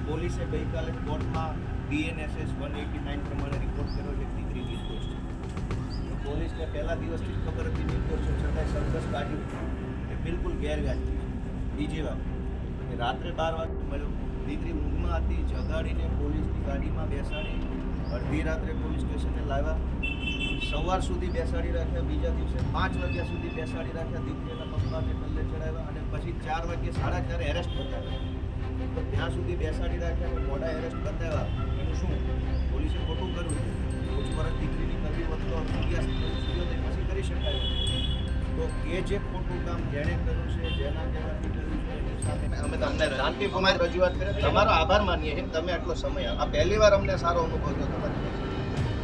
પોલીસે ગઈકાલે કોર્ટમાં BNSS 189 પ્રમાણે રિપોર્ટ કર્યો છે દીકરી નિર્દોષ છે. તો પોલીસને પહેલા દિવસથી જ ખબર હતી નિર્દોષ છે, છતાંય સરઘસ કાઢ્યું એ બિલકુલ ગેરવ્યાજબી છે. બીજી વાત કે રાત્રે 12 વાગે મળ્યો, દીકરી ઊંઘમાં હતી, જગાડીને પોલીસની ગાડીમાં બેસાડી અડધી રાત્રે પોલીસ સ્ટેશને લાવ્યા, સવાર સુધી બેસાડી રાખ્યા, બીજા દિવસે 5 વાગ્યા સુધી બેસાડી રાખ્યા, દીકરીના પપ્પાને કલ્લે ચડાવ્યા અને પછી 4 વાગે 4:30 એરેસ્ટ બતાવ્યા. તો ત્યાં સુધી બેસાડી રાખ્યા અને મોડા એરેસ્ટ બતાવ્યા એનું શું? પોલીસે ખોટું કર્યું છે. પૂછપરછ દીકરીની કરવી હોત તો સૂર્યોદય પછી કરી શકાય. તો એ જે ખોટું કામ જેણે કર્યું છે, જેના કહેવાથી કર્યું છે, એની સામે અમે તમને શાંતિપૂર્વક રજૂઆત કરી. તમારો આભાર માનીએ છીએ તમે આટલો સમય આ પહેલી વાર અમને સારો અનુભવ થયો તમારી.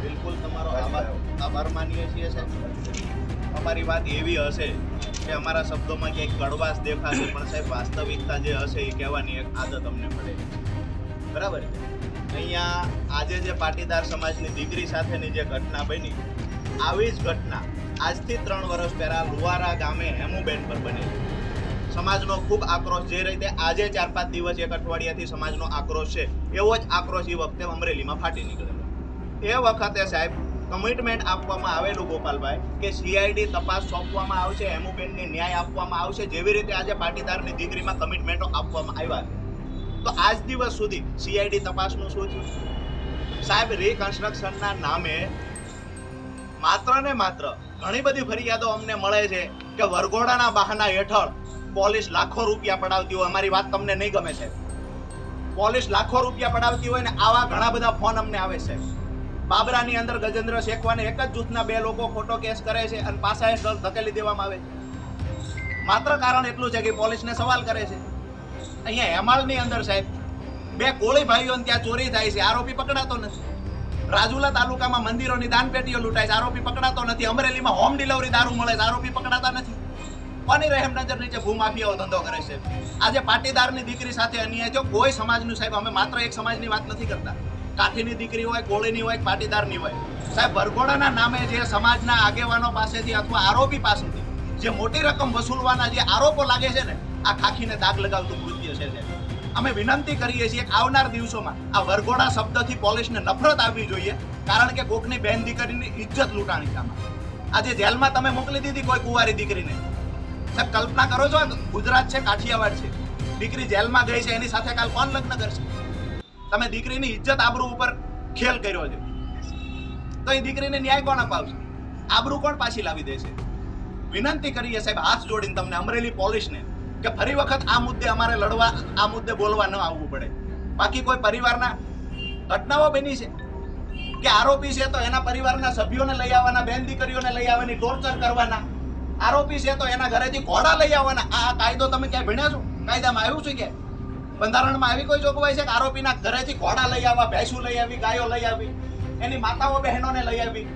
બિલકુલ તમારો આભાર માનીએ છીએ સાહેબ. અમારી વાત એવી હશે કે અમારા શબ્દોમાં ક્યાંક કડવાશ દેખાશે, પણ સાહેબ વાસ્તવિકતા જે હશે એ કહેવાની એક આદત અમને પડે. બરાબર છે. અહીંયા આજે જે પાટીદાર સમાજની દીકરી સાથેની જે ઘટના બની, આવી જ ઘટના આજથી 3 વર્ષ પહેલાં લુવારા ગામે હેમુબેન પર બનેલી. સમાજનો ખૂબ આક્રોશ જે રીતે આજે 4-5 દિવસ એક અઠવાડિયાથી સમાજનો આક્રોશ છે, એવો જ આક્રોશ એ વખતે અમરેલીમાં ફાટી નીકળેલો. એ વખતે સાહેબ કમિટમેન્ટ આપવામાં આવેલું ગોપાલભાઈ કે CID તપાસ સોંપવામાં આવશે, હેમુબેનને ન્યાય આપવામાં આવશે, જેવી રીતે આજે પાટીદારની દીકરીમાં કમિટમેન્ટો આપવામાં આવ્યા છે. તો આજ દિવસ સુધી CID તપાસનું શું થયું? સાહેબ રિકન્સ્ટ્રક્શનના નામે માત્ર ને માત્ર ઘણી બધી ફરિયાદો અમને મળે છે કે વરઘોડાના બહાના હેઠળ પોલીસ લાખો રૂપિયા પડાવતી હોય. અમારી વાત તમને નહીં ગમે છે. પોલીસ લાખો રૂપિયા પડાવતી હોય ને આવા ઘણા બધા ફોન અમને આવે છે. બાબરાની અંદર ગજેન્દ્ર શેખવાને એક જ જૂથના 2 લોકો ખોટો કેસ કરે છે અને પાછા ધકેલી દેવામાં આવે છે. માત્ર કારણ એટલું છે કે પોલીસને સવાલ કરે છે. અહીંયા હેમાળની અંદર સાહેબ 2 કોળી ભાઈઓને ત્યાં ચોરી થાય છે, આરોપી પકડાતો નથી. રાજુલા તાલુકામાં મંદિરોની દાનપેટીઓ લૂંટાય છે, આરોપી પકડાતો નથી. અમરેલીમાં હોમ ડિલિવરી દારૂ મળે છે, આરોપી પકડાતા નથી. કોની રહેમ નજર નીચે ભૂમાફિયાઓ ધંધો કરે છે. આજે પાટીદારની દીકરી સાથે અન્યાય થયો. કોઈ સમાજનું સાહેબ, અમે માત્ર એક સમાજની વાત નથી કરતા. કાઠીની દીકરી હોય, કોળીની હોય, પાટીદારની હોય, સાહેબ વરઘોડાના નામે જે સમાજના આગેવાનો પાસેથી અથવા આરોપી પાસેથી જે મોટી રકમ વસૂલવાના જે આરોપો લાગે છે ને, આ ખાખીને દાગ લગાવતું કૃત્ય છે. અમે વિનંતી કરીએ છીએ કે આવનાર દિવસોમાં આ વરઘોડા શબ્દથી પોલીસને નફરત આવવી જોઈએ, કારણ કે કોકની બેન દીકરીની ઇજ્જત લૂંટાણી કામ. આજે જેલમાં તમે મોકલી દીધી કોઈ કુંવારી દીકરીને. સાહેબ કલ્પના કરો છો, ગુજરાત છે, કાઠિયાવાડ છે, દીકરી જેલમાં ગઈ છે, એની સાથે કાલ કોણ લગ્ન કરશે? તમે દીકરીની ઇજ્જત આબરૂ ઉપર ખેલ કર્યો છે, તો એ દીકરીને ન્યાય કોણ અપાવશે? આબરૂ કોણ પાછી લાવી દેશે? વિનંતી કરીએ સાહેબ હાથ જોડીને તમને અમરેલી પોલીસને કે ફરી વખત આ મુદ્દે અમારે લડવા, આ મુદ્દે બોલવા ન આવવું પડે. બાકી કોઈ પરિવારના ઘટનાઓ બની છે કે આરોપી છે તો એના પરિવારના સભ્યોને લઈ આવવાના, બેન દીકરીઓને લઈ આવવાની, ટોર્ચર કરવાના. આરોપી છે તો એના ઘરેથી ઘોડા લઈ આવવાના. આ કાયદો તમે ક્યાંય ભણ્યા છો? કાયદામાં આવ્યું છે કે બંધારણમાં આવી કોઈ જોગવાઈ છે કે આરોપીના ઘરેથી ઘોડા લઈ આવવા, ભેંસું લઈ આવી, ગાયો લઈ આવી, એની માતાઓ બહેનોને લઈ આવી?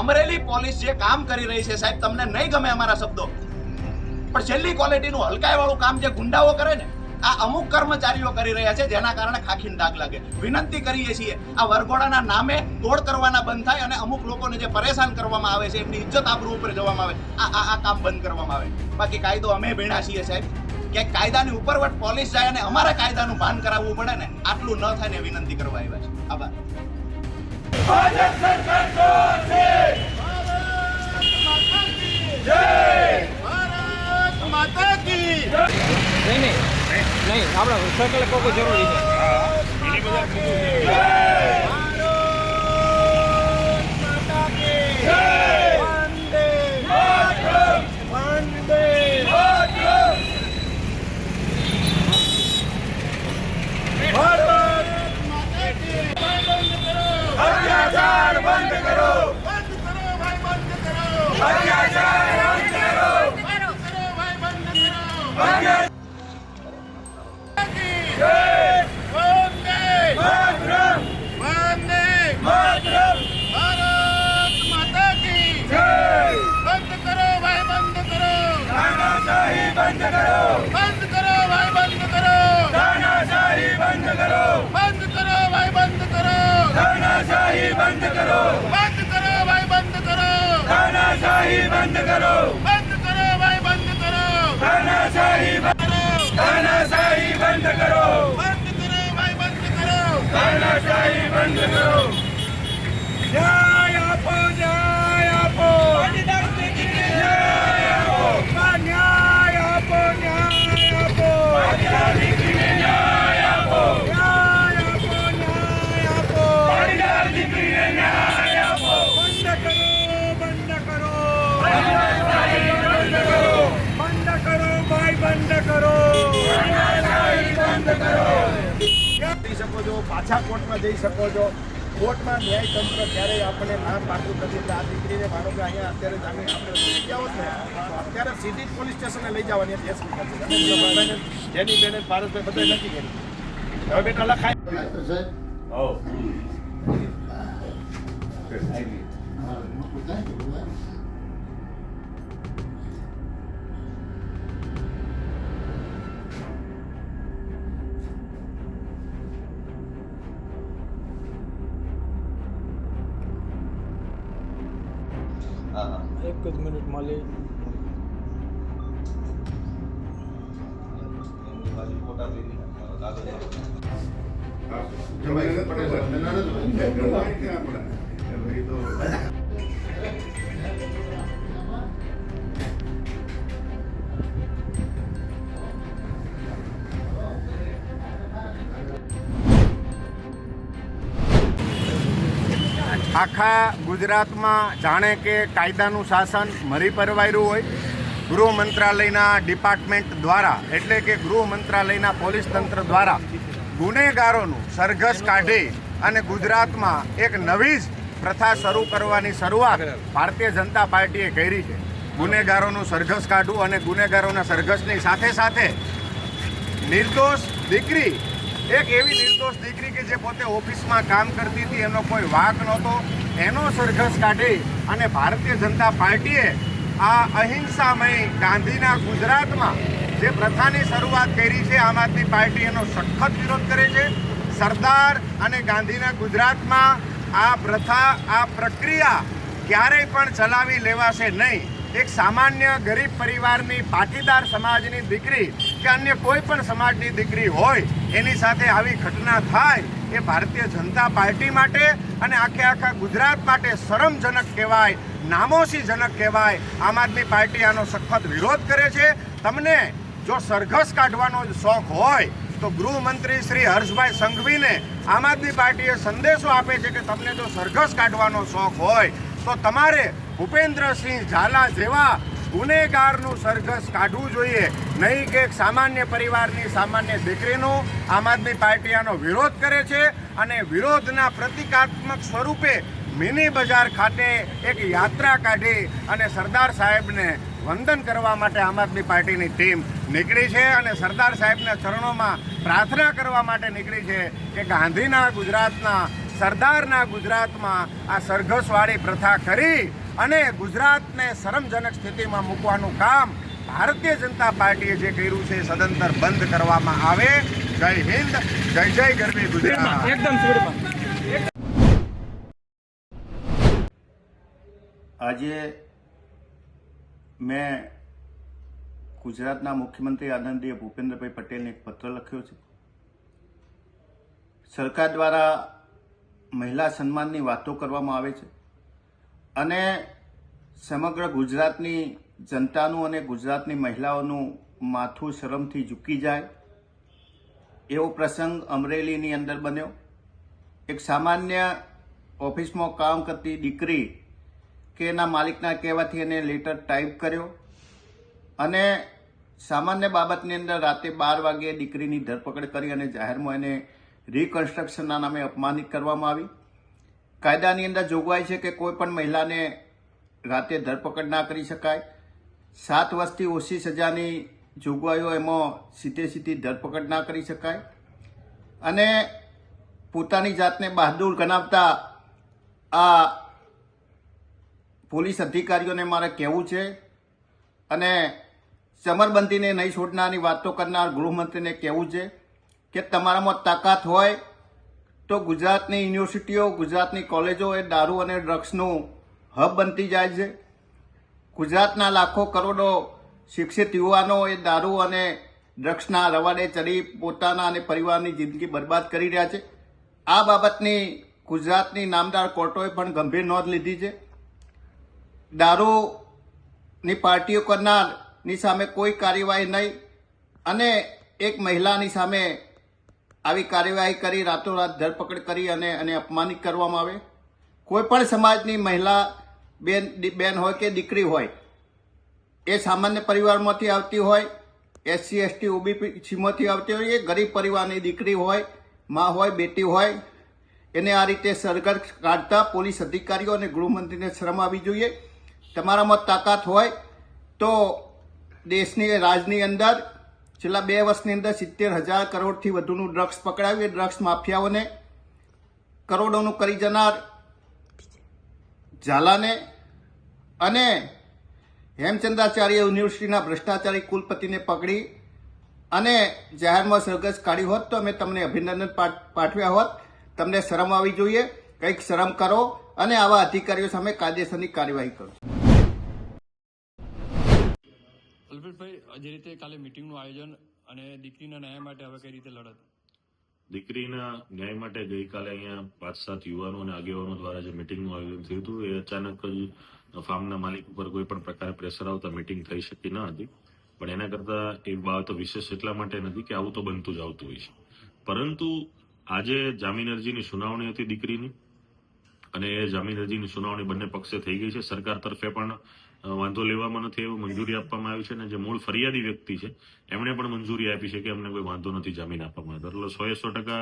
અમરેલી પોલીસ જે કામ કરી રહી છે સાહેબ, તમને નહીં ગમે અમારા શબ્દો, પણ છેલ્લી ક્વોલિટીનું હલકાઈવાળું કામ જે ગુંડાઓ કરે ને, આ અમુક કર્મચારીઓ કરી રહ્યા છે, જેના કારણે ખાખીને દાગ લાગે. વિનંતી કરીએ છીએ આ વરઘોડાના નામે તોડ કરવાના બંધ થાય અને અમુક લોકોને જે પરેશાન કરવામાં આવે છે, એમની ઇજ્જત આબરૂ ઉપર જવામાં આવે, આ કામ બંધ કરવામાં આવે. બાકી કાયદો અમે ભણ્યા છીએ સાહેબ, કે કાયદાની ઉપરવટ પોલીસ જાય અને અમારે કાયદાનું ભાન કરાવવું પડે ને, આટલું ન થાય ને વિનંતી કરવા આવ્યા છે. આભાર. ભાજપ સરકાર જોશે. ભારત માતા કી જય. નહીં આપણે સર્કલ કોઈ જરૂરી છે. અત્યાચાર બંધ કરો, બંધ કરો ભાઈ, બંધ કરો. અત્યાચાર બંધ કરો, બંધ કરો ભાઈ, બંધ કરો. જય વંદે માતરમ, વંદે માતરમ. ભારત માતા કી જય. બંધ કરો ભાઈ, બંધ કરો. તાનાશાહી બંધ કરો, બંધ કરો ભાઈ, બંધ કરો. તાનાશાહી બંધ કરો, બંધ કરો ભાઈ, બંધ કરો. તાનાશાહી બંધ કરો, બંધ કરો ભાઈ, બંધ કરો. તાનાશાહી બંધ કરો, બંધ કરો ભાઈ, બંધ કરો. તાનાશાહી બંધ કરો, તાનાશાહી બંધ કરો, બંધ કરો. ન્યાય આપો, ન્યાય આપો. ન્યાય આપો, ન્યાય આપો. ન્યાય આપો, ન્યાય આપો. બંધ કરો, બંધ કરો, ભાઈ બંધ કરો. જઈ શકો છો, પાછા કોર્ટમાં જઈ શકો છો. કોર્ટમાં ન્યાયતંત્ર ક્યારેય આપણે ના પાડતું નથી. એટલે આ દીકરીને માનો કે અહીંયા અત્યારે જામીન આપણે લઈ જાઓ ને તો અત્યારે સીધી જ પોલીસ સ્ટેશને લઈ જવાની હતી. જેની બેને પારસભાઈ બધા નથી કરી. હવે બેટા લખાય. એક જ મિનિટ માલી આખા ગુજરાતમાં જાણે કે કાયદાનું શાસન મરી પરવાર્યું હોય. ગૃહ મંત્રાલયના ડિપાર્ટમેન્ટ દ્વારા એટલે કે ગૃહ મંત્રાલયના પોલીસ તંત્ર દ્વારા ગુનેગારોનું સરઘસ કાઢી અને ગુજરાતમાં એક નવી જ પ્રથા શરૂ કરવાની શરૂઆત ભારતીય જનતા પાર્ટીએ કરી છે. ગુનેગારોનું સરઘસ કાઢવું અને ગુનેગારોના સરઘસની સાથે સાથે નિર્દોષ દીકરી, એક એવી નિર્દોષ દીકરી કે જે પોતે ઓફિસમાં કામ કરતી હતી, એનો કોઈ વાંક નહોતો, એનો સરઘસ કાઢી અને ભારતીય જનતા પાર્ટીએ આ અહિંસામય ગાંધીના ગુજરાતમાં જે પ્રથાની શરૂઆત કરી છે, આમ આદમી પાર્ટી એનો સખત વિરોધ કરે છે. સરદાર અને ગાંધીના ગુજરાતમાં આ પ્રથા, આ પ્રક્રિયા ક્યારેય પણ ચલાવી લેવાશે નહીં. એક સામાન્ય ગરીબ પરિવારની પાટીદાર સમાજની દીકરી કે અન્ય કોઈ પણ સમાજની દીકરી હોય એની સાથે આવી ઘટના થાય એ ભારતીય જનતા પાર્ટી માટે અને આખા ગુજરાત માટે શરમજનક કહેવાય, નામોશીજનક કહેવાય. આમ આદમી પાર્ટી આનો સખત વિરોધ કરે છે. તમને જો સરઘસ કાઢવાનો જ શોખ હોય તો ગૃહમંત્રી શ્રી હર્ષભાઈ સંઘવીને આમ આદમી પાર્ટીએ સંદેશો આપે છે કે તમને જો સરઘસ કાઢવાનો શોખ હોય તો તમારે ભૂપેન્દ્રસિંહ ઝાલા જેવા ગુનેગારનું સરઘસ કાઢવું જોઈએ, નહીં કે એક સામાન્ય પરિવારની સામાન્ય દીકરીનો. આમ આદમી પાર્ટી આનો વિરોધ કરે છે અને વિરોધના પ્રતિકાત્મક સ્વરૂપે મિની બજાર ખાતે એક યાત્રા કાઢી અને સરદાર સાહેબને વંદન કરવા માટે આમ આદમી પાર્ટીની ટીમ નીકળી છે અને સરદાર સાહેબના ચરણોમાં પ્રાર્થના કરવા માટે નીકળી છે કે ગાંધીના ગુજરાતના, સરદારના ગુજરાતમાં આ સરઘસવાળી પ્રથા કરી અને ગુજરાતને શરમજનક સ્થિતિમાં મૂકવાનું કામ ભારતીય જનતા પાર્ટીએ જે કર્યું છે સદંતર બંધ કરવામાં આવે. જય હિન્દ, જય જય ગરવી ગુજરાત. એકદમ સ્પીડમાં. આજે મેં ગુજરાતના મુખ્યમંત્રી આદરણીય ભૂપેન્દ્રભાઈ પટેલને એક પત્ર લખ્યો છે. સરકાર દ્વારા મહિલા સન્માનની વાતો કરવામાં આવે છે અને સમગ્ર ગુજરાતની જનતાનું અને ગુજરાતની મહિલાઓનું માથું શરમથી ઝૂકી જાય એવો પ્રસંગ અમરેલીની અંદર બન્યો. એક સામાન્ય ઓફિસમાં કામ કરતી દીકરી કે એના માલિકના કહેવાથી એને લેટર ટાઈપ કર્યો અને સામાન્ય બાબતની અંદર રાતે 12 વાગ્યે દીકરીની ધરપકડ કરી અને જાહેરમાં એને રિકન્સ્ટ્રક્શનના નામે અપમાનિત કરવામાં આવી. કાયદાની અંદર જોગવાઈ છે કે કોઈ પણ મહિલાને રાતે ધરપકડ ના કરી શકાય. 7 વર્ષથી ઓછી સજાની જોગવાઈઓ એમાં સીધી ધરપકડ ના કરી શકાય. અને પોતાની જાતને બહાદુર ગણાવતા આ પોલીસ અધિકારીઓને મારે કહેવું છે અને ચમરબંધીને નહીં છોડનારની વાતો કરનાર ગૃહમંત્રીને કહેવું છે કે તમારામાં તાકાત હોય તો ગુજરાતની યુનિવર્સિટીઓ, ગુજરાતની કોલેજો એ દારૂ અને ડ્રગ્સનું હબ બનતી જાય છે. ગુજરાતના લાખો કરોડો શિક્ષિત યુવાનો એ દારૂ અને ડ્રગ્સના રવાડે ચડી પોતાના અને પરિવારની જિંદગી બરબાદ કરી રહ્યા છે. આ બાબતની ગુજરાતની નામદાર કોર્ટોએ પણ ગંભીર નોંધ લીધી છે. દારૂની પાર્ટીઓ કરનારની સામે કોઈ કાર્યવાહી નહીં અને એક મહિલાની સામે આવી કાર્યવાહી કરી રાતોરાત ધરપકડ કરી અને અપમાનિત કરવામાં આવે. કોઈ પણ સમાજની મહિલા બેન હોય કે દીકરી હોય, એ સામાન્ય પરિવારમાંથી આવતી હોય, SC ST OBCમાંથી આવતી હોય, એ ગરીબ પરિવારની દીકરી હોય, માં હોય, બેટી હોય, એને આ રીતે સરઘસ કાઢતા પોલીસ અધિકારીઓ અને ગૃહમંત્રીને શરમ આવી જોઈએ. તમારામાં તાકાત હોય તો દેશની રાજની અંદર છેલ્લા 2 વર્ષની અંદર 70,000 કરોડથી વધુનું ડ્રગ્સ પકડાયું. એ ડ્રગ્સ માફિયાઓને કરોડોનું કરી જનાર ઝાલાને અને હેમચંદ્રાચાર્ય યુનિવર્સિટીના ભ્રષ્ટાચારી કુલપતિને પકડી અને જાહેરમાં સરઘસ કાઢી હોત તો અમે તમને અભિનંદન પાઠવ્યા હોત. તમને શરમ આવી જોઈએ. કંઈક શરમ કરો અને આવા અધિકારીઓ સામે કાયદેસરની કાર્યવાહી કરો. અલ્પેશભાઈ, જે રીતે કાલે મિટિંગનું આયોજન અને દીકરીના ન્યાય માટે હવે કઈ રીતે લડત? દીકરીના ન્યાય માટે ગઈકાલે અહીંયા 5-7 યુવાનો અને આગેવાનો દ્વારા જે મિટિંગનું આયોજન થયું હતું, એ અચાનક જ ફાર્મના માલિક ઉપર કોઈ પણ પ્રકારે પ્રેશર આવતા મિટિંગ થઈ શકી ન હતી. પણ એના કરતા એ બાબત વિશેષ એટલા માટે નથી કે આવું તો બનતું જ આવતું હોય છે. પરંતુ આજે જામીન અરજીની સુનાવણી હતી દીકરીની, અને એ જામીન અરજીની સુનાવણી બંને પક્ષે થઈ ગઈ છે. સરકાર તરફે પણ વાંધો લેવામાં નથી આવ્યો, મંજૂરી આપવામાં આવી છે, અને જે મૂળ ફરિયાદી વ્યક્તિ છે એમણે પણ મંજૂરી આપી છે કે અમને કોઈ વાંધો નથી જામીન આપવામાં આવ્યો. એટલે 100%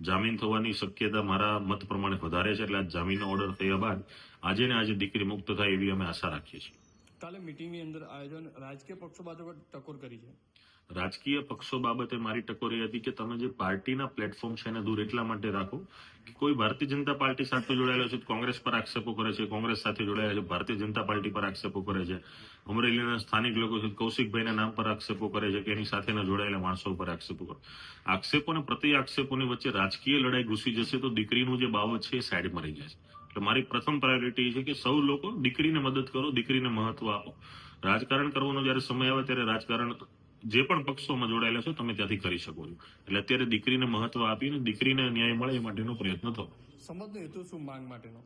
જામીન થવાની શક્યતા મારા મત પ્રમાણે વધારે છે. એટલે આ જામીનનો ઓર્ડર થયા બાદ આજે ને આજે દીકરી મુક્ત થાય એવી અમે આશા રાખીએ છીએ. કાલે મિટિંગની અંદર આયોજન રાજકીય પક્ષો બાજુ ટકોર કરી છે. રાજકીય પક્ષો બાબતે મારી ટકોર એ હતી કે તમે જે પાર્ટીના પ્લેટફોર્મ છે એને દૂર એટલા માટે રાખો કે કોઈ ભારતીય જનતા પાર્ટી સાથે જોડાયેલો છે કોંગ્રેસ પર આક્ષેપો કરે છે, કોંગ્રેસ સાથે જોડાયેલા છે ભારતીય જનતા પાર્ટી પર આક્ષેપો કરે છે, અમરેલીના સ્થાનિક લોકો છે કૌશિકભાઈના નામ પર આક્ષેપો કરે છે કે એની સાથેના જોડાયેલા માણસો પર આક્ષેપો કરે. આક્ષેપો અને પ્રતિ આક્ષેપોની વચ્ચે રાજકીય લડાઈ ઘૂસી જશે તો દીકરીનું જે બાબત છે એ સાઈડમાં રહી જશે. એટલે મારી પ્રથમ પ્રાયોરિટી છે કે સૌ લોકો દીકરીને મદદ કરો, દીકરીને મહત્વ આપો. રાજકારણ કરવાનો જયારે સમય આવે ત્યારે રાજકારણ જે પણ પક્ષોમાં જોડાયેલા છો તમે ત્યાંથી કરી શકો છો. એટલે અત્યારે દીકરીને મહત્વ આપીને દીકરીને ન્યાય મળે એ માટેનો પ્રયત્ન થયો. સમજનો હેતુ શું માંગ માટેનો?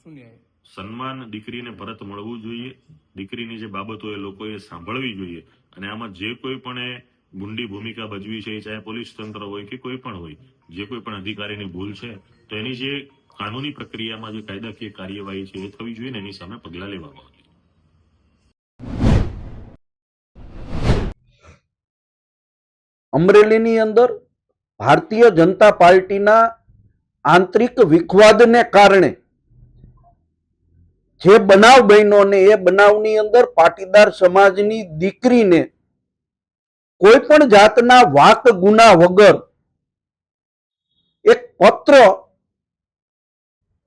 શું ન્યાય? સન્માન દીકરીને પરત મળવું જોઈએ. દીકરીની જે બાબતો એ લોકોએ સાંભળવી જોઈએ, અને આમાં જે કોઈ પણ ગુંડી ભૂમિકા ભજવી છે, ચાહે પોલીસ તંત્ર હોય કે કોઈ પણ હોય, જે કોઈ પણ અધિકારીની ભૂલ છે તો એની જે કાનૂની પ્રક્રિયામાં જે કાયદાકીય કાર્યવાહી છે એ થવી જોઈએ ને એની સામે પગલાં લેવામાં આવે. અમરેલીની અંદર ભારતીય જનતા પાર્ટીના આંતરિક વિખવાદને કારણે જે બનાવ બન્યો ને એ બનાવની અંદર પાટીદાર સમાજની દીકરીને કોઈ પણ જાતના વાક ગુના વગર એક પત્ર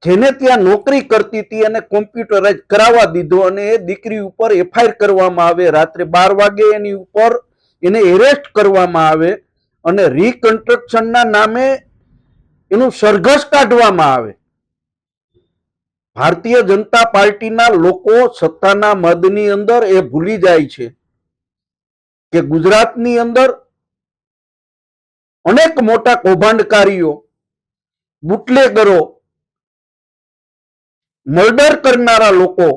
જેને ત્યાં નોકરી કરતી હતી અને કોમ્પ્યુટરાઇઝ કરાવવા દીધો અને એ દીકરી ઉપર FIR કરવામાં આવે. રાત્રે 12 વાગે એની ઉપર એને એરેસ્ટ કરવામાં આવે અને રીકન્સ્ટ્રક્શનના નામે એનું સરઘસ કાઢવામાં આવે. ભારતીય જનતા પાર્ટીના લોકો સત્તાના મદની અંદર એ ભૂલી જાય છે કે ગુજરાતની અંદર અનેક મોટા કૌભાંડકારીઓ, બુટલેગરો, મર્ડર કરનારા લોકો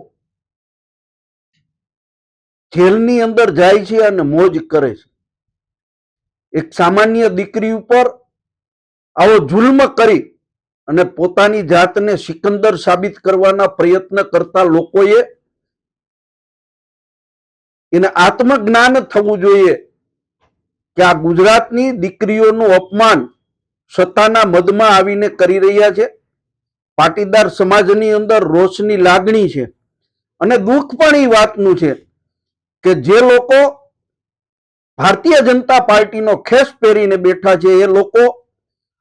જેલની અંદર જાય છે અને મોજ કરે છે. એક સામાન્ય દીકરી ઉપર આવો જુલ્મ કરી અને પોતાની જાતને સિકંદર સાબિત કરવાના પ્રયત્ન કરતા લોકોએ એને આત્મજ્ઞાન થવું જોઈએ કે આ ગુજરાતની દીકરીઓનું અપમાન સત્તાના મદમાં આવીને કરી રહ્યા છે. પાટીદાર સમાજની અંદર રોષની લાગણી છે અને દુઃખ પણ એ વાતનું છે કે જે લોકો ભારતીય જનતા પાર્ટીનો ખેસ પહેરીને બેઠા છે એ લોકો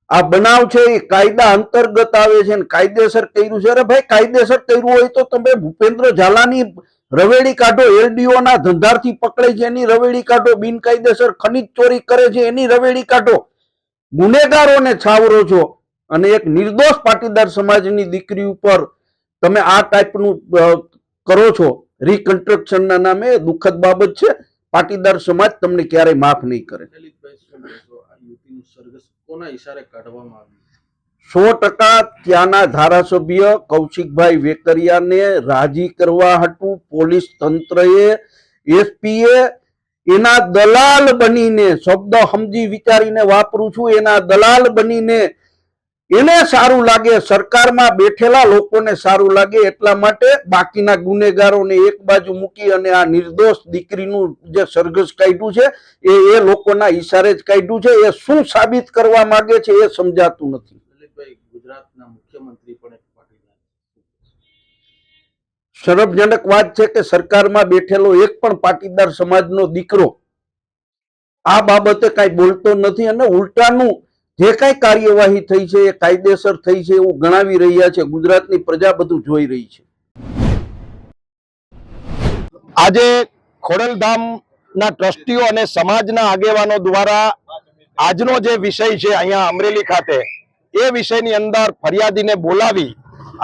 આ બનાવ છે એ કાયદા અંતર્ગત આવે છે અને કાયદેસર કર્યું છે. અરે ભાઈ, કાયદેસર કર્યું હોય તો તમે ભૂપેન્દ્ર ઝાલાની રવેડી કાઢો, LDO ના ધંધારથી પકડે છે એની રવેડી કાઢો, બિનકાયદેસર ખનીજ ચોરી કરે છે એની રવેડી કાઢો. ગુનેગારોને છાવરો છો અને એક નિર્દોષ પાટીદાર સમાજની દીકરી ઉપર તમે આ ટાઈપનું કરો છો રીકન્સ્ટ્રક્શનના નામે. દુઃખદ બાબત છે. પાટીદાર સમાજ તમને ક્યારેય માફ નહીં કરે. કોના ઈશારે કાઢવામાં આવ્યું? 100% ત્યાંના ધારાસભ્ય કૌશિકભાઈ વેકરિયાને રાજી કરવા હતું પોલીસ તંત્રએ, એસપીએ એના દલાલ બનીને, શબ્દ સમજી વિચારીને વાપરું છું, એના દલાલ બનીને એને સારું લાગે, સરકારમાં બેઠેલા લોકોને સારું લાગે એટલા માટે બાકીના ગુનેગારોને એક બાજુ મૂકી અને આ નિર્દોષ દીકરીનું જે સરઘસ કાઢ્યું છે એ લોકોના ઈશારે જ કાઢ્યું છે. એ શું સાબિત કરવા માંગે છે એ સમજાતું નથી. ગુજરાતના મુખ્યમંત્રી પણ એક પાટીદાર. શરમજનક વાત છે કે સરકારમાં બેઠેલો એક પણ પાટીદાર સમાજનો દીકરો આ બાબતે કાંઈ બોલતો નથી અને ઉલટાનું જે કાંઈ કાર્યવાહી થઈ છે એ કાયદેસર થઈ છે એવું ગણાવી રહ્યા છે. ગુજરાતની પ્રજા બધું જોઈ રહી છે. આજે ખોડલધામના ટ્રસ્ટીઓ અને સમાજના આગેવાનો દ્વારા આજનો જે વિષય છે અહીંયા અમરેલી ખાતે, એ વિષયની અંદર ફરિયાદીને બોલાવી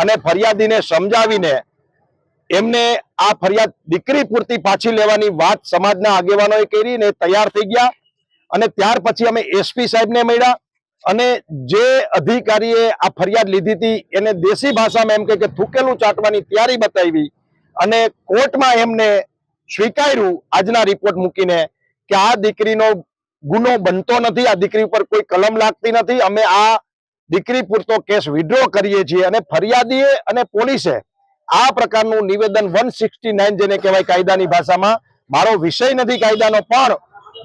અને ફરિયાદીને સમજાવીને એમને આ ફરિયાદ દીકરી પૂરતી પાછી લેવાની વાત સમાજના આગેવાનોએ કરી ને તૈયાર થઈ ગયા. અને ત્યાર પછી અમે એસપી સાહેબને મળ્યા અને જે અધિકારીએ આ ફરિયાદ લીધી હતી એને દેશી ભાષામાં એમ કે થૂકેલું ચાટવાની તૈયારી બતાવી અને કોર્ટમાં એમને સ્વીકાર્યું આજના રિપોર્ટ મૂકીને કે આ દીકરીનો ગુનો બનતો નથી, આ દીકરી ઉપર કોઈ કલમ લાગતી નથી, અમે આ દીકરી પૂરતો કેસ વિડ્રો કરીએ છીએ. અને ફરિયાદીએ અને પોલીસે આ પ્રકારનું નિવેદન 169 જેને કહેવાય કાયદાની ભાષામાં, મારો વિષય નથી કાયદાનો, પણ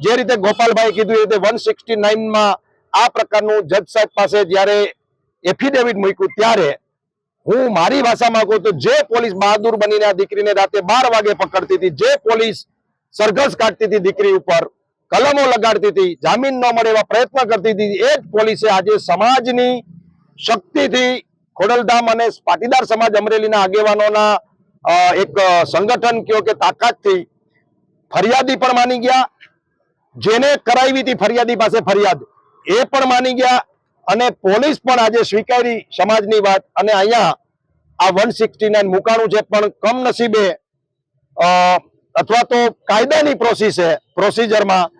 જે રીતે ગોપાલભાઈ કીધું એ રીતે 169માં આ પ્રકારનું જજ સાહેબ પાસે જ્યારે એફિડેવિટ મૂક્યું ત્યારે હું મારી ભાષામાં કહું તો જે પોલીસ બહાદુર બનીને આ દીકરીને રાતે 12 વાગે પકડતી હતી, જે પોલીસ સરઘસ કાઢતી હતી દીકરી ઉપર, કલમો લગાડતી હતી, જામીન ન મળે એવા પ્રયત્ન કરતી હતી, એ જ પોલીસે આજે સમાજની શક્તિથી ખોડલધામ અને પાટીદાર સમાજ અમરેલીના આગેવાનોના એક સંગઠન કયો કે તાકાતથી ફરિયાદી પણ માની ગયા, જેને કરાવી હતી ફરિયાદી પાસે ફરિયાદ એ પણ માની ગયા અને પોલીસ પણ આજે સ્વીકારી સમાજની વાત. અને અહીંયા આ 169 મુકાણું છે, પણ કમનસીબે અથવા તો કાયદાની પ્રોસિજરમાં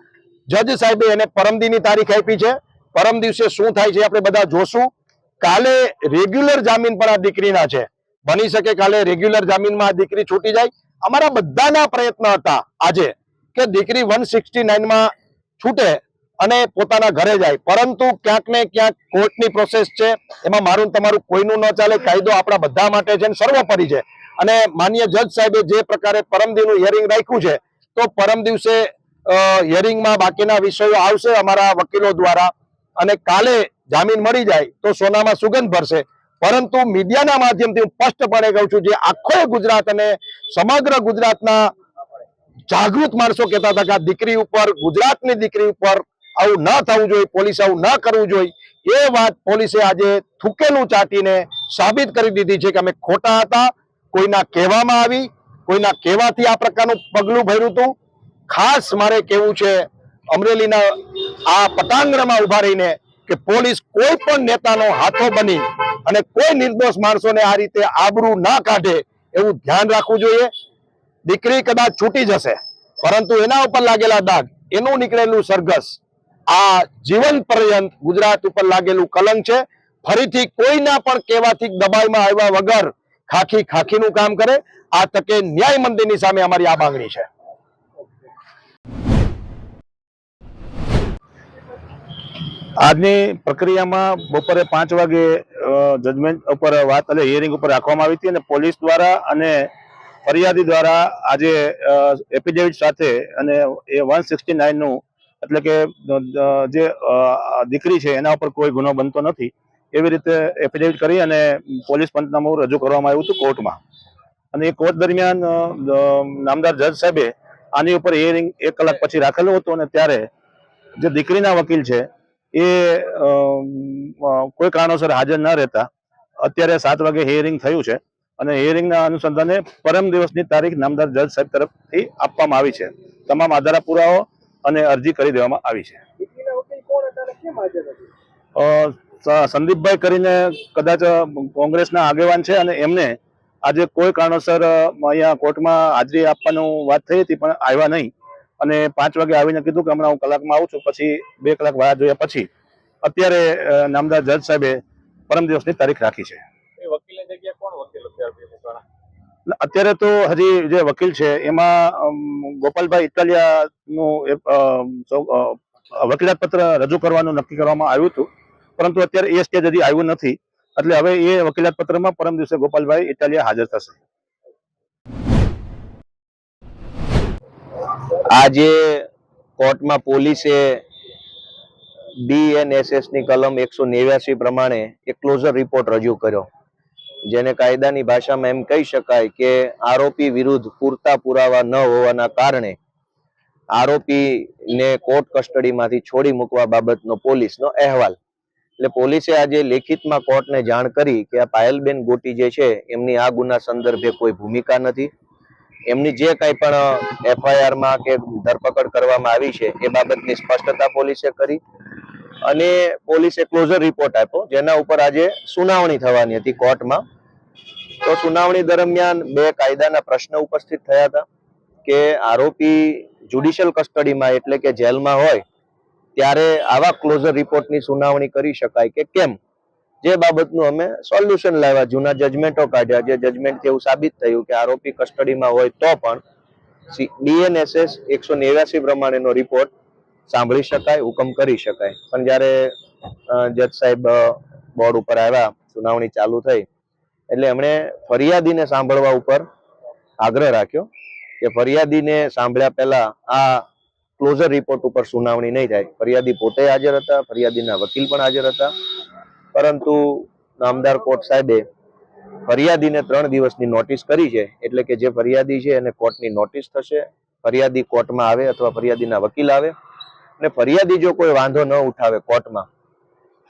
જજ સાહેબે એને પરમદીની તારીખ આપી છે. પરમ દિવસે શું થાય છે આપણે બધા જોશું. કાલે રેગ્યુલર જામીન પણ આ દીકરીના છે, બની શકે કાલે રેગ્યુલર જામીનમાં આ દીકરી છૂટી જાય. અમારા બધાના પ્રયત્ન હતા આજે કે દીકરી 169માં છૂટે અને પોતાના ઘરે જાય, પરંતુ ક્યાંક ને ક્યાંક કોર્ટની પ્રોસેસ છે, એમાં મારું તમારું કોઈનું ન ચાલે. કાયદો આપણા બધા માટે છે અને સર્વોપરી છે. અને માનનીય જજ સાહેબે જે પ્રકારે પરમદીનું હિયરિંગ રાખ્યું છે, તો પરમ દિવસે હિયરિંગમાં બાકીના વિષયો આવશે અમારા વકીલો દ્વારા અને કાલે જામીન મળી જાય તો સોનામાં સુગંધ ભરશે. પરંતુ મીડિયાના માધ્યમથી હું સ્પષ્ટપણે કહું છું, જે આખો ગુજરાત અને સમગ્ર ગુજરાતના જાગૃત માણસો કહેતા હતા કે આ દીકરી ઉપર, ગુજરાતની દીકરી ઉપર આવું ન થવું જોઈએ, પોલીસે આવું ન કરવું જોઈએ, એ વાત પોલીસે આજે થૂકેલું ચાટીને સાબિત કરી દીધી છે કે અમે ખોટા હતા. કોઈના કહેવામાં આવી, કોઈના કહેવાથી આ પ્રકારનું પગલું ભર્યું હતું. ખાસ મારે કહેવું છે અમરેલીના આ પટાંગણમાં ઉભા રહીને કે પોલીસ કોઈ પણ નેતાનો હાથો બની અને કોઈ નિર્દોષ માણસોને આ રીતે આબરૂ ના કાઢે એવું ધ્યાન રાખવું જોઈએ. દીકરી કદાચ છૂટી જશે, પરંતુ એના ઉપર લાગેલા દાગ, એનું નીકળેલું સરઘસ આ જીવન પર્યંત ગુજરાત ઉપર લાગેલું કલંક છે. ફરીથી કોઈના પણ કહેવાથી દબાવમાં આવ્યા વગર ખાખીનું કામ કરે. આ તકે ન્યાય મંદિરની સામે અમારી આ માંગણી છે. આજની પ્રક્રિયામાં બપોરે 5 વાગે જજમેન્ટ ઉપર વાત એટલે હિયરિંગ ઉપર રાખવામાં આવી હતી અને પોલીસ દ્વારા અને ફરિયાદી દ્વારા આજે એફિડેવિટ સાથે અને એ 169નું એટલે કે જે દીકરી છે એના ઉપર કોઈ ગુનો બનતો નથી એવી રીતે એફિડેવિટ કરી અને પોલીસ પંચનામું રજૂ કરવામાં આવ્યું હતું કોર્ટમાં. અને એ કોર્ટ દરમિયાન નામદાર જજ સાહેબે આની ઉપર હિયરિંગ 1 કલાક પછી રાખેલું હતું અને ત્યારે જે દીકરીના વકીલ છે એ કોઈ કારણોસર હાજર ન રહેતા અત્યારે 7 વાગે હિયરિંગ થયું છે અને હિયરિંગના અનુસંધાને પરમ દિવસની તારીખ નામદાર જજ સાહેબ તરફથી આપવામાં આવી છે. તમામ આધાર પુરાવો અને અરજી કરી દેવામાં આવી છે. સંદીપભાઈ કરીને કદાચ કોંગ્રેસના આગેવાન છે અને એમને આજે કોઈ કારણોસર અહીંયા કોર્ટમાં હાજરી આપવાનું વાત થઈ હતી પણ આવ્યા નહીં અને 5 વાગે આવીને કીધું કે હમણાં હું કલાકમાં આવું છું, પછી 2 કલાક વાહ જોયા પછી અત્યારે નામદાર જજ સાહેબે પરમ દિવસની તારીખ રાખી છે. એ વકીલની જગ્યાએ કોણ વકીલ અત્યારે મૂકવાના? અત્યારે તો હજી જે વકીલ છે એમાં ગોપાલભાઈ ઇટાલિયાનું વકીલાત પત્ર રજૂ કરવાનું નક્કી કરવામાં આવ્યું હતું, પરંતુ અત્યારે એ સ્ટેજ હજી આવ્યું નથી, એટલે હવે એ વકીલાત પત્રમાં પરમ દિવસે ગોપાલભાઈ ઇટાલિયા હાજર થશે. આજે કોર્ટમાં પોલીસે BNSS ની કલમ 189 પ્રમાણે એક ક્લોઝર રિપોર્ટ રજૂ કર્યો, જેને કાયદાની ભાષામાં એમ કહી શકાય કે આરોપી વિરુદ્ધ પૂરતા પુરાવા ન હોવાના કારણે આરોપીને કોર્ટ કસ્ટડીમાંથી છોડી મૂકવા બાબતનો પોલીસનો અહેવાલ. એટલે પોલીસે આજે લેખિતમાં કોર્ટને જાણ કરી કે આ પાયલબેન ગોટી જે છે એમની આ ગુના સંદર્ભે કોઈ ભૂમિકા નથી, એમની જે કંઈ પણ FIR માં કે ધરપકડ કરવામાં આવી છે એ બાબતની સ્પષ્ટતા પોલીસે કરી અને પોલીસે ક્લોઝર રિપોર્ટ આપ્યો, જેના ઉપર આજે સુનાવણી થવાની હતી કોર્ટમાં. તો સુનાવણી દરમિયાન બે કાયદાના પ્રશ્ન ઉપસ્થિત થયા હતા કે આરોપી જ્યુડિશિયલ કસ્ટડીમાં એટલે કે જેલમાં હોય ત્યારે આવા ક્લોઝર રિપોર્ટની સુનાવણી કરી શકાય કે કેમ, જે બાબતનું અમે સોલ્યુશન લાવ્યા, જૂના જજમેન્ટો કાઢ્યા, જે જજમેન્ટથી એવું સાબિત થયું કે આરોપી કસ્ટડીમાં હોય તો પણ BNSS 189 પ્રમાણેનો રિપોર્ટ સાંભળી શકાય, હુકમ કરી શકાય. પણ જ્યારે જજ સાહેબ બોર્ડ ઉપર આવ્યા, સુનાવણી ચાલુ થઈ, એટલે એમણે ફરિયાદીને સાંભળવા ઉપર આગ્રહ રાખ્યો કે ફરિયાદીને સાંભળ્યા પહેલા આ ક્લોઝર રિપોર્ટ ઉપર સુનાવણી નહીં થાય. ફરિયાદી પોતે હાજર હતા, ફરિયાદીના વકીલ પણ હાજર હતા, પરંતુ નામદાર કોર્ટ સાહેબે ફરિયાદીને 3 દિવસની નોટિસ કરી છે, એટલે કે જે ફરિયાદી છે એને કોર્ટની નોટિસ થશે, ફરિયાદી કોર્ટમાં આવે અથવા ફરિયાદીના વકીલ આવે, અને ફરિયાદી જો કોઈ વાંધો ન ઉઠાવે કોર્ટમાં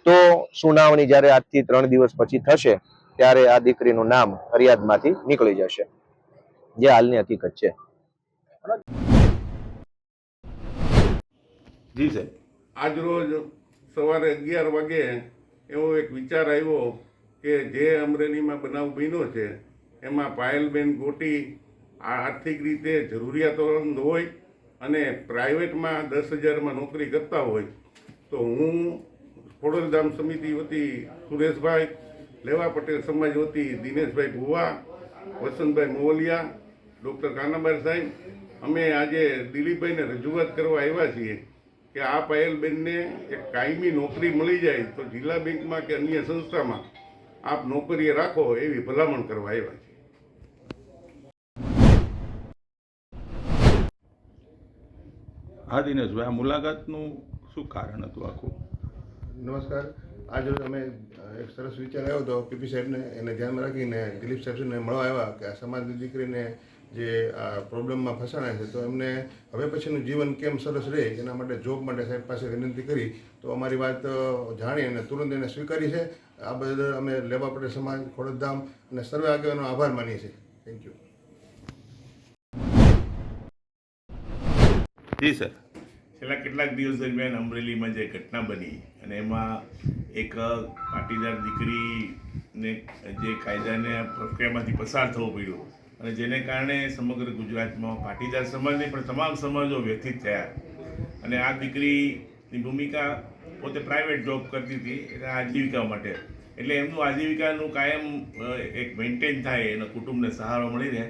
તો સુનાવણી જ્યારે આજથી 3 દિવસ પછી થશે ત્યારે આ દીકરીનું નામ ફરિયાદમાંથી નીકળી જશે, જે હાલની હકીકત છે. જી સાહેબ, આજ રોજ સવારે 11 વાગે એવો એક વિચાર આવ્યો કે જે અમરેલીમાં બનાવ બન્યો છે એમાં પાયલબેન ગોટી આર્થિક રીતે જરૂરિયાતમંદ હોય અને પ્રાઇવેટમાં 10,000માં નોકરી કરતા હોય, તો હું ખોડલધામ સમિતિ વતી સુરેશભાઈ, લેવા પટેલ સમાજ વતી દિનેશભાઈ ભુવા, વસંતભાઈ મોવલિયા, ડૉક્ટર કાનાબાઈ સાહેબ, અમે આજે દિલીપભાઈને રજૂઆત કરવા આવ્યા છીએ કે આ પાયલબેનને એક કાયમી નોકરી મળી જાય તો જિલ્લા બેંકમાં કે અન્ય સંસ્થામાં આપ નોકરીએ રાખો એવી ભલામણ કરવા આવ્યા છીએ. હા દિનેશભાઈ, આ મુલાકાતનું શું કારણ હતું આખું? નમસ્કાર. આજે અમે એક સરસ વિચાર આવ્યો હતો પીપી સાહેબને, એને ધ્યાનમાં રાખીને દિલીપ સાહેબને મળવા આવ્યા કે આ સમાજની દીકરીને જે આ પ્રોબ્લેમમાં ફસાણા છે તો એમને હવે પછીનું જીવન કેમ સરસ રહે એના માટે જોબ માટે સાહેબ પાસે વિનંતી કરી, તો અમારી વાત જાણી અને તુરંત એને સ્વીકારી છે. આ બદલ અમે લેવા પટેલ સમાજ, ખોડલધામ અને સર્વે આગેવાનો આભાર માનીએ છીએ. Thank you. જી સર. છેલ્લા કેટલાક દિવસ દરમિયાન અમરેલીમાં જે ઘટના બની અને એમાં એક પાટીદાર દીકરીને જે કાયદાને પ્રક્રિયામાંથી પસાર થવું પડ્યું અને જેને કારણે સમગ્ર ગુજરાતમાં પાટીદાર સમાજને પણ તમામ સમાજો વ્યથિત થયા. અને આ દીકરીની ભૂમિકા પોતે પ્રાઇવેટ જોબ કરતી હતી એટલે આજીવિકા માટે, એટલે એમનું આજીવિકાનું કાયમ એક મેન્ટેન થાય, એના કુટુંબને સહારો મળી રહે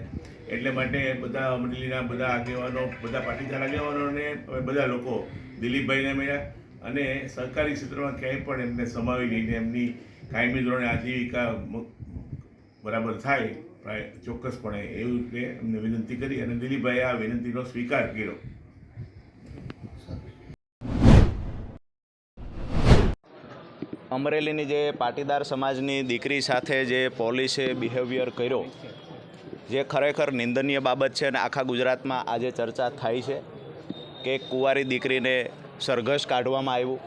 એટલે માટે બધા અમરેલીના બધા આગેવાનો, બધા પાટીદાર આગેવાનોને બધા લોકો દિલીપભાઈને મળ્યા અને સરકારી ક્ષેત્રમાં ક્યાંય પણ એમને સમાવી લઈને એમની કાયમી ધોરણે આજીવિકા બરાબર થાય ચોક્કસપણે એવું રીતે એમને વિનંતી કરી અને દિલીપભાઈએ આ વિનંતીનો સ્વીકાર કર્યો. અમરેલીની જે પાટીદાર સમાજની દીકરી સાથે જે પોલીસે બિહેવિયર કર્યો, જે ખરેખર નિંદનીય બાબત છે અને આખા ગુજરાતમાં આજે ચર્ચા થાય છે કે કુંવારી દીકરીને સરઘસ કાઢવામાં આવ્યું.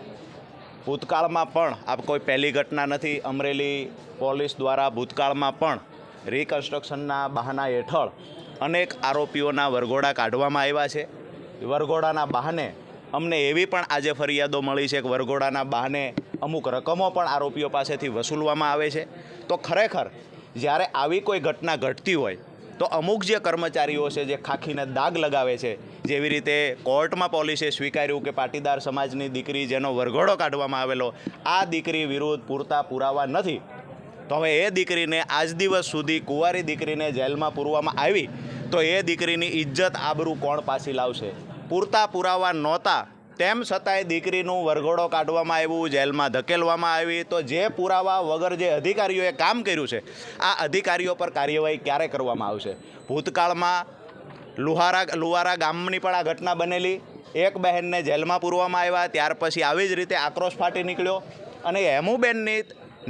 ભૂતકાળમાં પણ આ કોઈ પહેલી ઘટના નથી. અમરેલી પોલીસ દ્વારા ભૂતકાળમાં પણ રિકન્સ્ટ્રક્શનના બહાના હેઠળ અનેક આરોપીઓના વરઘોડા કાઢવામાં આવ્યા છે. વરઘોડાના બહાને અમને એવી પણ આજે ફરિયાદો મળી છે કે વરઘોડાના બહાને અમુક રકમો પણ આરોપીઓ પાસેથી વસૂલવામાં આવે છે. તો ખરેખર જ્યારે આવી કોઈ ઘટના ઘટતી હોય તો અમુક જે કર્મચારીઓ છે જે ખાખીને દાગ લગાવે છે, જેવી રીતે કોર્ટમાં પોલીસે સ્વીકાર્યું કે પાટીદાર સમાજની દીકરી જેનો વરઘોડો કાઢવામાં આવેલો આ દીકરી વિરુદ્ધ પૂરતા પુરાવા નથી, તો હવે એ દીકરીને આજ દિવસ સુધી કુંવારી દીકરીને જેલમાં પૂરવામાં આવી તો એ દીકરીની ઇજ્જત આબરૂ કોણ પાછી લાવશે? પૂરતા પુરાવા નહોતા તેમ છતાંય દીકરીનું વરઘોડો કાઢવામાં આવ્યું, જેલમાં ધકેલવામાં આવી, તો જે પુરાવા વગર જે અધિકારીઓએ કામ કર્યું છે આ અધિકારીઓ પર કાર્યવાહી ક્યારે કરવામાં આવશે? ભૂતકાળમાં લુહારા ગામની પણ આ ઘટના બનેલી, એક બહેનને જેલમાં પૂરવામાં આવ્યા, ત્યાર પછી આવી જ રીતે આક્રોશ ફાટી નીકળ્યો અને હેમુબેનની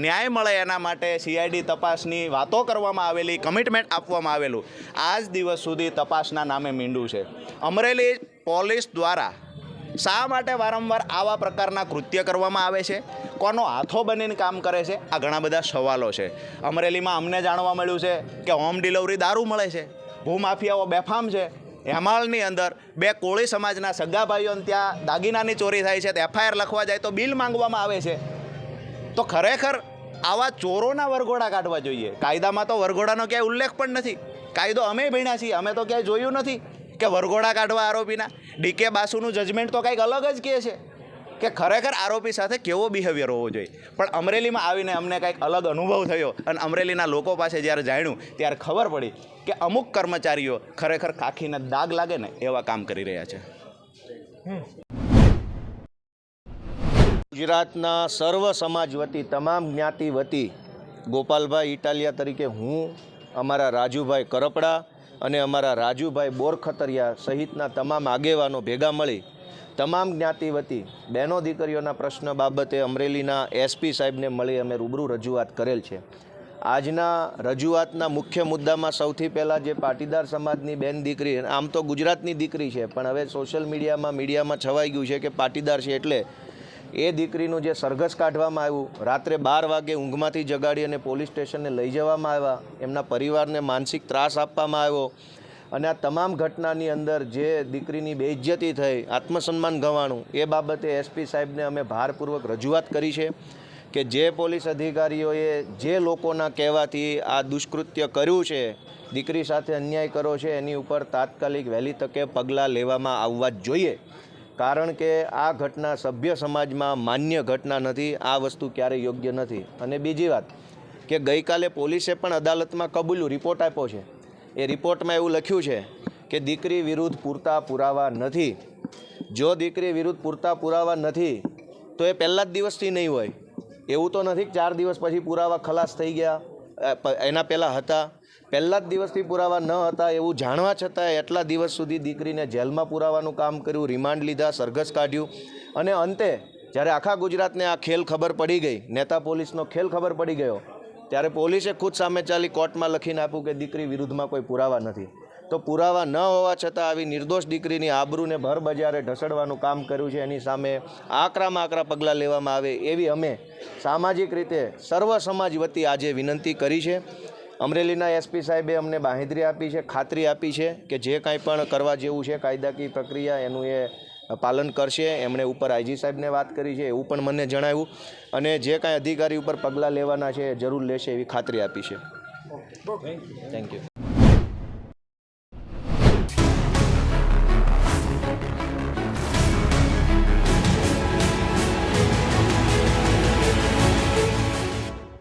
ન્યાય મળે એના માટે CID તપાસની વાતો કરવામાં આવેલી, કમિટમેન્ટ આપવામાં આવેલું, આજ દિવસ સુધી તપાસના નામે મીંડું છે. અમરેલી પોલીસ દ્વારા શા માટે વારંવાર આવા પ્રકારના કૃત્ય કરવામાં આવે છે? કોનો હાથો બનીને કામ કરે છે? આ ઘણા બધા સવાલો છે. અમરેલીમાં અમને જાણવા મળ્યું છે કે હોમ ડિલિવરી દારૂ મળે છે, ભૂમાફિયાઓ બેફામ છે. હેમાળની અંદર 2 કોળી સમાજના સગા ભાઈઓને ત્યાં દાગીનાની ચોરી થાય છે, તો FIR લખવા જાય તો બિલ માંગવામાં આવે છે. તો ખરેખર આવા ચોરોના વરઘોડા કાઢવા જોઈએ. કાયદામાં તો વરઘોડાનો ક્યાંય ઉલ્લેખ પણ નથી. કાયદો અમે ભણ્યા છીએ, અમે તો ક્યાંય જોયું નથી કે વરઘોડા કાઢવા આરોપીના. DK બાસુનું જજમેન્ટ તો કંઈક અલગ જ કહે છે કે ખરેખર આરોપી સાથે કેવો બિહેવિયર હોવો જોઈએ. પણ અમરેલીમાં આવીને અમને કંઈક અલગ અનુભવ થયો અને અમરેલીના લોકો પાસે જ્યારે જાણ્યું ત્યારે ખબર પડી કે અમુક કર્મચારીઓ ખરેખર ખાખીને દાગ લાગે ને એવા કામ કરી રહ્યા છે. ગુજરાતના સર્વ સમાજ વતી, તમામ જ્ઞાતિ વતી ગોપાલભાઈ ઇટાલિયા તરીકે હું, અમારા રાજુભાઈ કરપડા અને અમારા રાજુભાઈ બોરખતરિયા સહિતના તમામ આગેવાનો ભેગા મળી તમામ જ્ઞાતિ વતી બહેનો દીકરીઓના પ્રશ્ન બાબતે અમરેલીના SP સાહેબને મળી અમે રૂબરૂ રજૂઆત કરેલ છે. આજના રજૂઆતના મુખ્ય મુદ્દામાં સૌથી પહેલાં જે પાટીદાર સમાજની બેન દીકરી, આમ તો ગુજરાતની દીકરી છે પણ હવે સોશિયલ મીડિયામાં છવાઈ ગયું છે કે પાટીદાર છે, એટલે એ દીકરીનું જે સરઘસ કાઢવામાં આવ્યું, રાત્રે 12 વાગે ઊંઘમાંથી જગાડી અને પોલીસ સ્ટેશને લઈ જવામાં આવ્યા, એમના પરિવારને માનસિક ત્રાસ આપવામાં આવ્યો અને આ તમામ ઘટનાની અંદર જે દીકરીની બેઇજ્જતી થઈ, આત્મસન્માન ગંવાણું, એ બાબતે SP સાહેબને અમે ભારપૂર્વક રજૂઆત કરી છે કે જે પોલીસ અધિકારીઓએ જે લોકોના કહેવાથી આ દુષ્કૃત્ય કર્યું છે, દીકરી સાથે અન્યાય કર્યો છે, એની ઉપર તાત્કાલિક વહેલી તકે પગલાં લેવામાં આવવા જ જોઈએ. કારણ કે આ ઘટના સભ્ય સમાજમાં માન્ય ઘટના નથી, આ વસ્તુ ક્યારેય યોગ્ય નથી. અને બીજી વાત કે ગઈકાલે પોલીસે પણ અદાલતમાં કબૂલ્યું, રિપોર્ટ આપ્યો છે. એ રિપોર્ટમાં એવું લખ્યું છે કે દીકરી વિરુદ્ધ પૂરતા પુરાવા નથી. જો દીકરી વિરુદ્ધ પૂરતા પુરાવા નથી તો એ પહેલા જ દિવસથી નહીં હોય. એવું તો નથી કે 4 દિવસ પછી પુરાવા ખલાસ થઈ ગયા, એના પહેલાં હતા. પહેલા જ દિવસથી પુરાવા ન હતા એવું જાણવા છતાં એટલા દિવસ સુધી દીકરીને જેલમાં પુરાવાનું કામ કર્યું, રિમાન્ડ લીધા, સરઘસ કાઢ્યું અને અંતે જ્યારે આખા ગુજરાતને આ ખેલ ખબર પડી ગઈ, નેતા પોલીસનો ખેલ ખબર પડી ગયો, ત્યારે પોલીસે ખુદ સામે ચાલી કોર્ટમાં લખીને આપ્યું કે દીકરી વિરુદ્ધમાં કોઈ પુરાવા નથી. તો પુરાવા ન હોવા છતાં આવી નિર્દોષ દીકરીની આબરૂને ભર બજારે ઢસડવાનું કામ કર્યું છે. એની સામે આકરામાં આકરા પગલાં લેવામાં આવે એવી અમે સામાજિક રીતે સર્વ સમાજ વતી આજે વિનંતી કરી છે. અમરેલીના SP સાહેબે અમને બાંહેધરી આપી છે, ખાતરી આપી છે કે જે કાંઈ પણ કરવા જેવું છે કાયદાકીય પ્રક્રિયા એનું એ પાલન કરશે. એમણે ઉપર IG સાહેબને વાત કરી છે એવું પણ મને જણાવ્યું અને જે કાંઈ અધિકારી ઉપર પગલાં લેવાના છે એ જરૂર લેશે એવી ખાતરી આપી છે. Thank you.